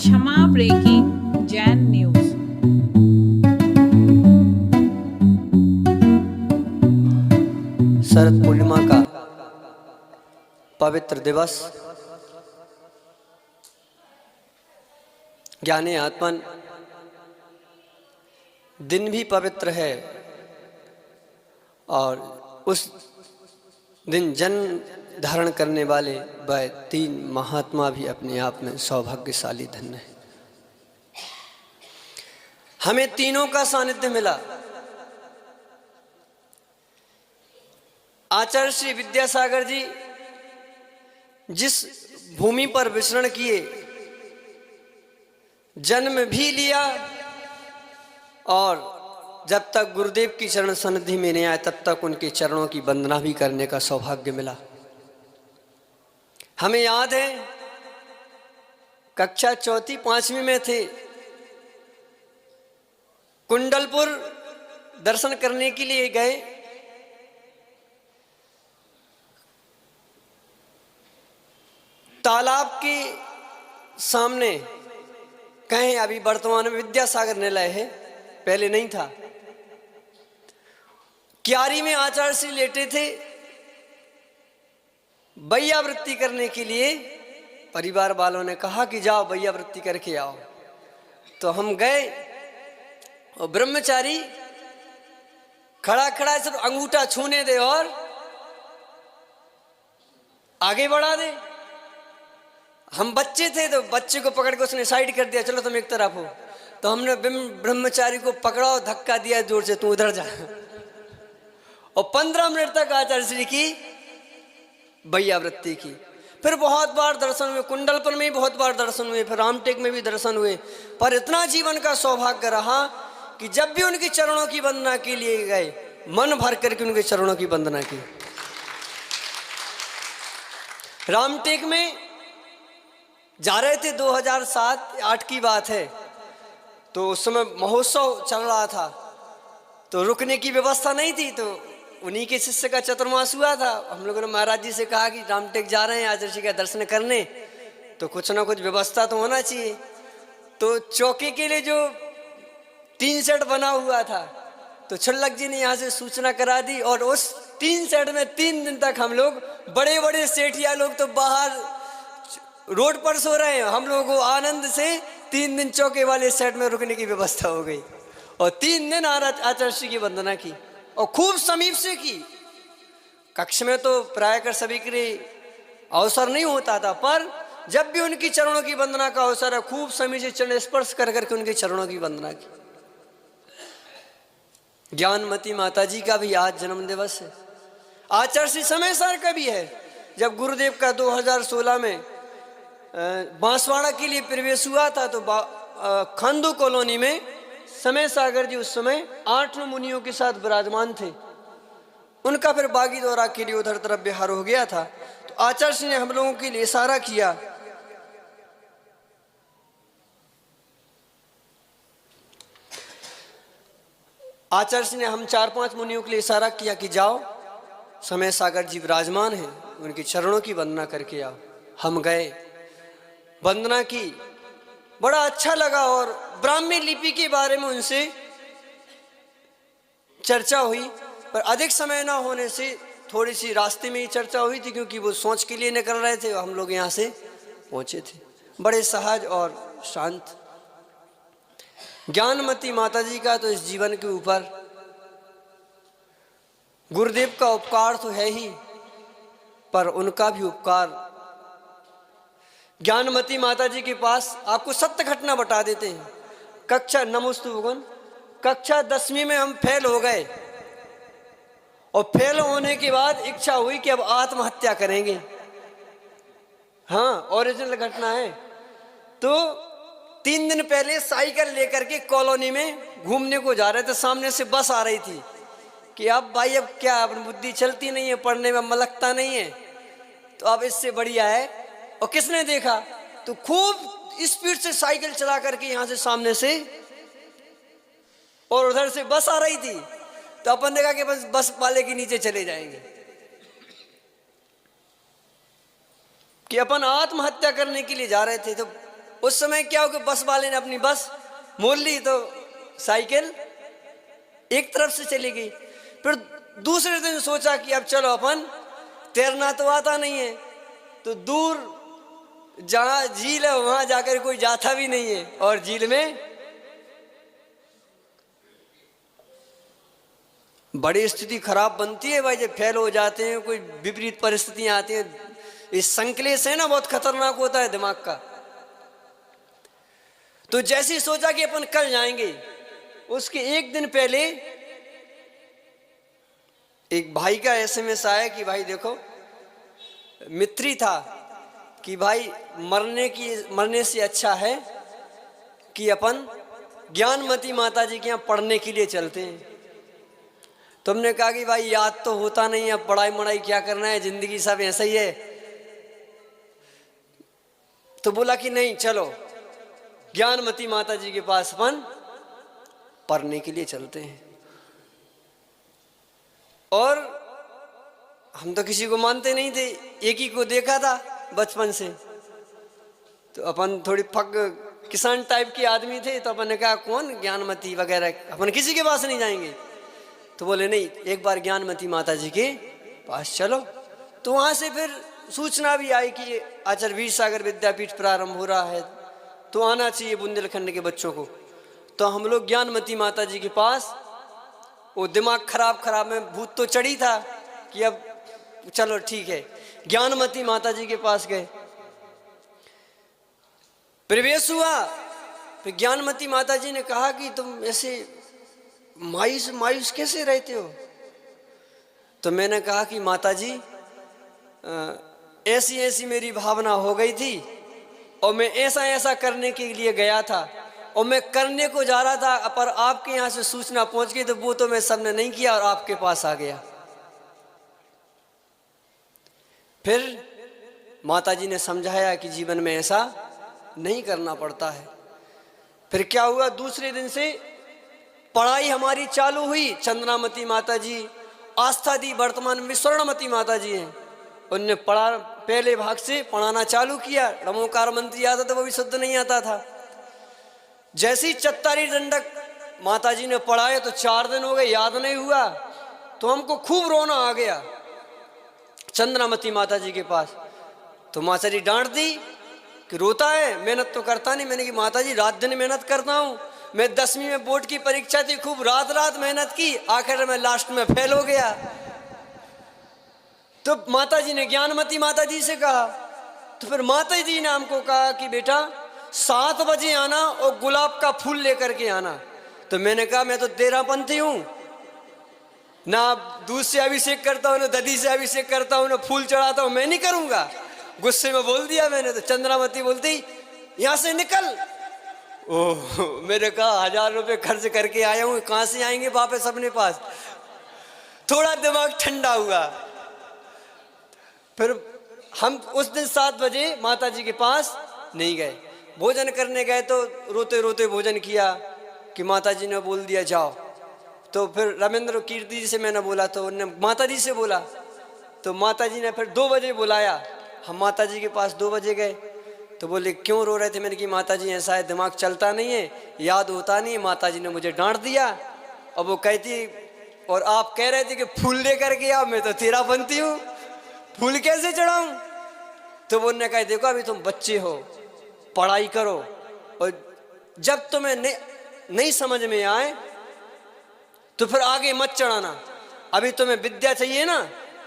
क्षमा breaking Jain news. Sharad Purnima का पवित्र दिवस, ज्ञानी आत्मन दिन भी पवित्र है और उस दिन जन्म धारण करने वाले वह 3 महात्मा भी अपने आप में सौभाग्यशाली धन्य है। हमें तीनों का सानिध्य मिला। आचार्य श्री विद्यासागर जी जिस भूमि पर विचरण किए, जन्म भी लिया और जब तक गुरुदेव की चरण सन्निधि में नहीं आए तब तक उनके चरणों की वंदना भी करने का सौभाग्य मिला। हमें याद है कक्षा 4वीं 5वीं में थे, कुंडलपुर दर्शन करने के लिए गए। तालाब के सामने कहें, अभी वर्तमान में विद्यासागर निलय है, पहले नहीं था। क्यारी में आचार्य श्री लेटे थे। बैया वृत्ति करने के लिए परिवार वालों ने कहा कि जाओ बैया वृत्ति करके आओ। तो हम गए और ब्रह्मचारी खड़ा खड़ा सिर्फ अंगूठा छूने दे और आगे बढ़ा दे। हम बच्चे थे तो बच्चे को पकड़ के उसने साइड कर दिया, चलो तुम एक तरफ हो। तो हमने ब्रह्मचारी को पकड़ा और धक्का दिया जोर से, तू उधर जा। और 15 मिनट तक आचार्य श्री की बैया वृत्ति की। फिर बहुत बार दर्शन हुए, कुंडलपुर में भी बहुत बार दर्शन हुए, फिर रामटेक में भी दर्शन हुए। पर इतना जीवन का सौभाग्य रहा कि जब भी उनके चरणों की वंदना के लिए गए, मन भर करके उनके चरणों की वंदना की। रामटेक में जा रहे थे, 2007-8 की बात है। तो उस समय महोत्सव चल रहा था, तो रुकने की व्यवस्था नहीं थी। तो उन्हीं के शिष्य का चतुर्मास हुआ था। हम लोगों ने महाराज जी से कहा कि रामटेक जा रहे हैं आचार्य जी का दर्शन करने, तो कुछ ना कुछ व्यवस्था तो होना चाहिए। तो चौकी के लिए जो 3 सेट बना हुआ था, तो छल्लक जी ने यहाँ से सूचना करा दी और उस 3 सेट में 3 दिन तक हम लोग, बड़े बड़े सेठिया लोग तो बाहर रोड पर सो रहे हैं, हम लोगों को आनंद से 3 दिन चौके वाले सेट में रुकने की व्यवस्था हो गई। और 3 दिन आचार्य श्री की वंदना की और खूब समीप से की। कक्ष में तो प्राय कर सभी के लिए अवसर नहीं होता था, पर जब भी उनकी चरणों की वंदना का अवसर है, खूब समीप से चरण स्पर्श कर करके उनके चरणों की वंदना की। ज्ञानमती माता जी का भी आज जन्म दिवस है। आचार्य श्री समय सार का भी है। जब गुरुदेव का 2016 में बांसवाड़ा के लिए प्रवेश हुआ था, तो खांदू कॉलोनी में समय सागर जी उस समय 8 मुनियों के साथ विराजमान थे। उनका फिर बागी दौरा के लिए उधर तरफ बिहार हो गया था। तो आचार्य श्री ने हम लोगों के लिए इशारा किया। आचार्य श्री ने हम 4-5 मुनियों के लिए इशारा किया कि जाओ, समय सागर जी विराजमान हैं, उनके चरणों की वंदना करके आओ। हम गए, वंदना की, बड़ा अच्छा लगा। और ब्राह्मी लिपि के बारे में उनसे चर्चा हुई, पर अधिक समय ना होने से थोड़ी सी रास्ते में ही चर्चा हुई थी, क्योंकि वो सोच के लिए निकल रहे थे, हम लोग यहाँ से पहुंचे थे। बड़े सहज और शांत। ज्ञानमती माता जी का तो इस जीवन के ऊपर गुरुदेव का उपकार तो है ही, पर उनका भी उपकार। ज्ञानमती माता जी के पास आपको सत्य घटना बता देते हैं। कक्षा नमोस्तु भगवान, कक्षा 10वीं में हम फेल हो गए और फेल होने के बाद इच्छा हुई कि अब आत्महत्या करेंगे। हाँ, ओरिजिनल घटना है। तो 3 दिन पहले साइकिल लेकर के कॉलोनी में घूमने को जा रहे थे, सामने से बस आ रही थी कि अब भाई अब क्या, अपनी बुद्धि चलती नहीं है, पढ़ने में मन लगता नहीं है, तो अब इससे बढ़िया है। और किसने देखा, तो खूब स्पीड से साइकिल चला करके यहां से सामने से और उधर से बस आ रही थी। तो अपन देखा कि बस वाले के नीचे चले जाएंगे। कि अपन आत्महत्या करने के लिए जा रहे थे। तो उस समय क्या हो कि बस वाले ने अपनी बस मोड़ ली तो साइकिल एक तरफ से चली गई। फिर दूसरे दिन सोचा कि अब चलो अपन, तैरना तो आता नहीं है, तो दूर जहां झील है वहां जाकर कोई जाता भी नहीं है, और झील में बड़ी स्थिति खराब बनती है भाई, जब फेल हो जाते हैं, कोई विपरीत परिस्थितियां आती हैं। इस संकलेश है ना, बहुत खतरनाक होता है दिमाग का। तो जैसे ही सोचा कि अपन कल जाएंगे, उसके एक दिन पहले एक भाई का एसएमएस आया कि भाई देखो, मित्री था कि भाई मरने से अच्छा है कि अपन ज्ञानमती माता जी के यहाँ पढ़ने के लिए चलते हैं। तुमने कहा कि भाई याद तो होता नहीं है, अब पढ़ाई मढ़ाई क्या करना है, जिंदगी सब ऐसा ही है। तो बोला कि नहीं, चलो ज्ञानमती माता जी के पास अपन पढ़ने के लिए चलते हैं। और हम तो किसी को मानते नहीं थे, एक ही को देखा था बचपन से, तो अपन थोड़ी फक किसान टाइप के आदमी थे, तो अपन ने कहा कौन ज्ञानमती वगैरह, अपन किसी के पास नहीं जाएंगे। तो बोले नहीं, एक बार ज्ञानमती माता जी के पास चलो। तो वहां से फिर सूचना भी आई कि आचार्य वीर सागर विद्यापीठ प्रारंभ हो रहा है, तो आना चाहिए बुंदेलखंड के बच्चों को। तो हम लोग ज्ञानमती माता जी के पास, वो दिमाग खराब में भूत तो चढ़ी था कि अब चलो ठीक है, ज्ञानमती माता जी के पास गए, प्रवेश हुआ। फिर ज्ञानमती माता जी ने कहा कि तुम ऐसे मायूस कैसे रहते हो। तो मैंने कहा कि माता जी ऐसी मेरी भावना हो गई थी, और मैं ऐसा करने के लिए गया था, और मैं करने को जा रहा था, पर आपके यहाँ से सूचना पहुंच गई, तो वो तो मैं सबने नहीं किया और आपके पास आ गया। फिर माता जी ने समझाया कि जीवन में ऐसा नहीं करना पड़ता है। फिर क्या हुआ, दूसरे दिन से पढ़ाई हमारी चालू हुई। चंद्रामती माता जी, आस्था दी, वर्तमान में स्वर्णमती माता जी हैं, उनने पहले भाग से पढ़ाना चालू किया। नमोकार मंत्री आता था, वो भी शुद्ध नहीं आता था। जैसे ही चत्तारी दंडक माता जी ने पढ़ाए तो 4 दिन हो गए, याद नहीं हुआ। तो हमको खूब रोना आ गया चंद्रामती माता जी के पास। तो माता जी डांट दी कि रोता है, मेहनत तो करता नहीं। मैंने कि माता जी रात दिन मेहनत करता हूँ, मैं 10वीं में बोर्ड की परीक्षा थी, खूब रात मेहनत की, आखिर में लास्ट में फेल हो गया। तो माता जी ने ज्ञानमती माता जी से कहा, तो फिर माता जी ने हमको कहा कि बेटा 7 बजे आना और गुलाब का फूल लेकर के आना। तो मैंने कहा मैं तो तेरापंथी हूँ, ना दूध से अभिषेक करता हूँ, ना दधी से अभिषेक करता हूँ, ना फूल चढ़ाता हूँ, मैं नहीं करूँगा। गुस्से में बोल दिया मैंने। तो चंद्रावती बोलती यहाँ से निकल। ओह, मैंने कहा 1000 रुपये खर्च करके आया हूँ, कहाँ से आएंगे वापस अपने पास। थोड़ा दिमाग ठंडा हुआ। फिर हम उस दिन 7 बजे माता जी के पास नहीं गए। भोजन करने गए तो रोते रोते भोजन किया कि माता जी ने बोल दिया जाओ। तो फिर रमेंद्र कीर्ति जी से मैंने बोला, तो उन्होंने माता जी से बोला, तो माता जी ने फिर 2 बजे बुलाया। हम माता जी के पास 2 बजे गए। तो बोले क्यों रो रहे थे। मैंने कि माता जी ऐसा है, दिमाग चलता नहीं है, याद होता नहीं है। माता जी ने मुझे डांट दिया। अब वो कहती, और आप कह रहे थे कि फूल लेकर के आओ, मैं तो तेरापंथी हूँ, फूल कैसे चढ़ाऊं। तो वो उन्होंने कहा देखो अभी तुम बच्चे हो, पढ़ाई करो, और जब तुम्हें नहीं समझ में आए तो फिर आगे मत चढ़ाना। अभी तुम्हें विद्या चाहिए ना।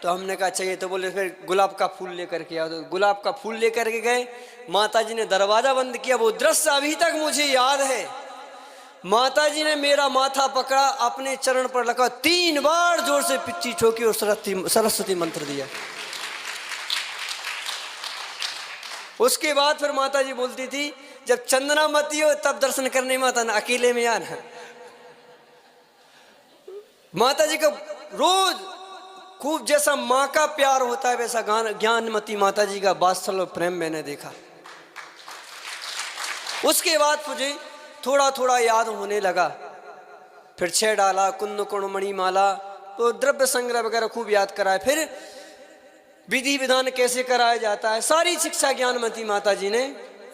तो हमने कहा चाहिए। तो बोले फिर गुलाब का फूल लेकर के आओ। तो गुलाब का फूल लेकर के गए। माता जी ने दरवाजा बंद किया। वो दृश्य अभी तक मुझे याद है। माता जी ने मेरा माथा पकड़ा, अपने चरण पर लगा, 3 बार जोर से पिच्ची ठोकी और सरस्वती मंत्र दिया। उसके बाद फिर माता जी बोलती थी जब चंद्रामती हो तब दर्शन करने में आता ना, अकेले में आना। माता जी का रोज खूब जैसा माँ का प्यार होता है वैसा ज्ञानमती माता जी का वात्सल और प्रेम मैंने देखा। उसके बाद मुझे थोड़ा थोड़ा याद होने लगा। फिर 6 डाला, कुंद कुणमणि माला, तो द्रव्य संग्रह वगैरह खूब याद कराए। फिर विधि विधान कैसे कराया जाता है, सारी शिक्षा ज्ञानमती माता जी ने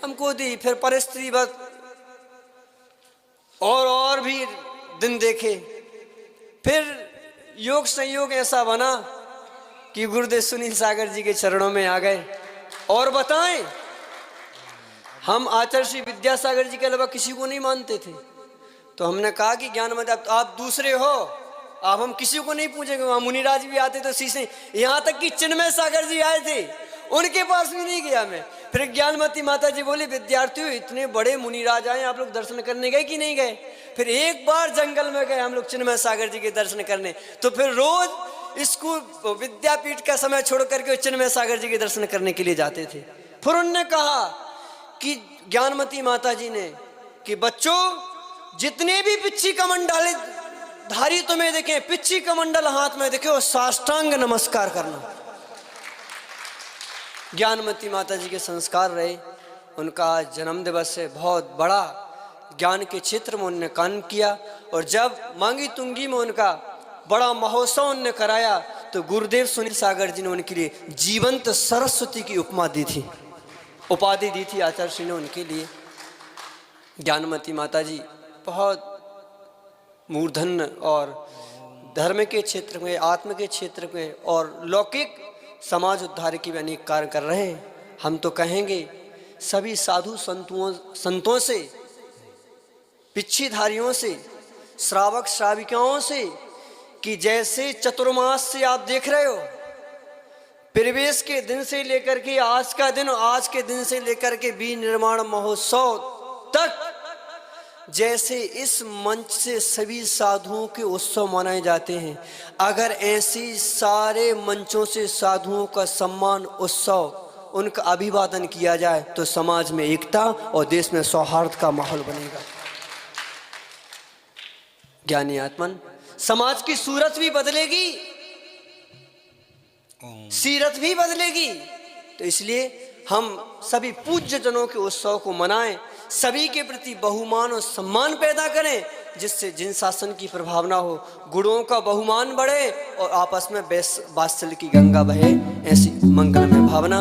हमको दी। फिर परिस्थिति बस और भी दिन देखे। फिर योग संयोग ऐसा बना कि गुरुदेव सुनील सागर जी के चरणों में आ गए और बताएं, हम आचार्य श्री विद्यासागर जी के अलावा किसी को नहीं मानते थे। तो हमने कहा कि ज्ञानमती आप दूसरे हो, आप हम किसी को नहीं पूछेंगे। वहां मुनिराज भी आते तो शीशे, यहाँ तक कि चिन्मय सागर जी आए थे, उनके पास भी नहीं गया मैं। फिर ज्ञानमती माता जी बोली, विद्यार्थियों इतने बड़े मुनिराज आए, आप लोग दर्शन करने गए कि नहीं गए? फिर एक बार जंगल में गए हम लोग चिन्मय सागर जी के दर्शन करने। तो फिर रोज स्कूल विद्यापीठ का समय छोड़ करके चिन्मय सागर जी के दर्शन करने के लिए जाते थे। फिर उन्होंने कहा कि ज्ञानमती माता जी ने कि बच्चों, जितने भी पिच्ची कमंडल धारी तुम्हें देखें, पिच्ची कमंडल हाथ में देखे, और साष्टांग नमस्कार करना। ज्ञानमती माता जी के संस्कार रहे। उनका जन्म दिवस है, बहुत बड़ा ज्ञान के क्षेत्र में उन्होंने काम किया। और जब मांगी तुंगी में उनका बड़ा महोत्सव उन्होंने कराया तो गुरुदेव सुनील सागर जी ने उनके लिए जीवंत सरस्वती की उपमा दी थी, उपाधि दी थी आचार्य श्री ने उनके लिए। ज्ञानमती माता जी बहुत मूर्धन्य और धर्म के क्षेत्र में, आत्म के क्षेत्र में और लौकिक समाज उद्धार की भी अनेक कार्य कर रहे हैं। हम तो कहेंगे सभी साधु संतों से, पिच्छीधारियों से, श्रावक श्राविकाओं से कि जैसे चतुर्मास से आप देख रहे हो, प्रवेश के दिन से लेकर के आज का दिन, आज के दिन से लेकर के विनिर्माण महोत्सव तक, जैसे इस मंच से सभी साधुओं के उत्सव मनाए जाते हैं, अगर ऐसी सारे मंचों से साधुओं का सम्मान उत्सव, उनका अभिवादन किया जाए तो समाज में एकता और देश में सौहार्द का माहौल बनेगा। ज्ञानी आत्मन, समाज की सूरत भी बदलेगी, सीरत भी बदलेगी। तो इसलिए हम सभी पूज्य जनों के उत्सव को मनाएं, सभी के प्रति बहुमान और सम्मान पैदा करें, जिससे जिन शासन की प्रभावना हो, गुणों का बहुमान बढ़े और आपस में वात्सल्य की गंगा बहे। ऐसी मंगलमय भावना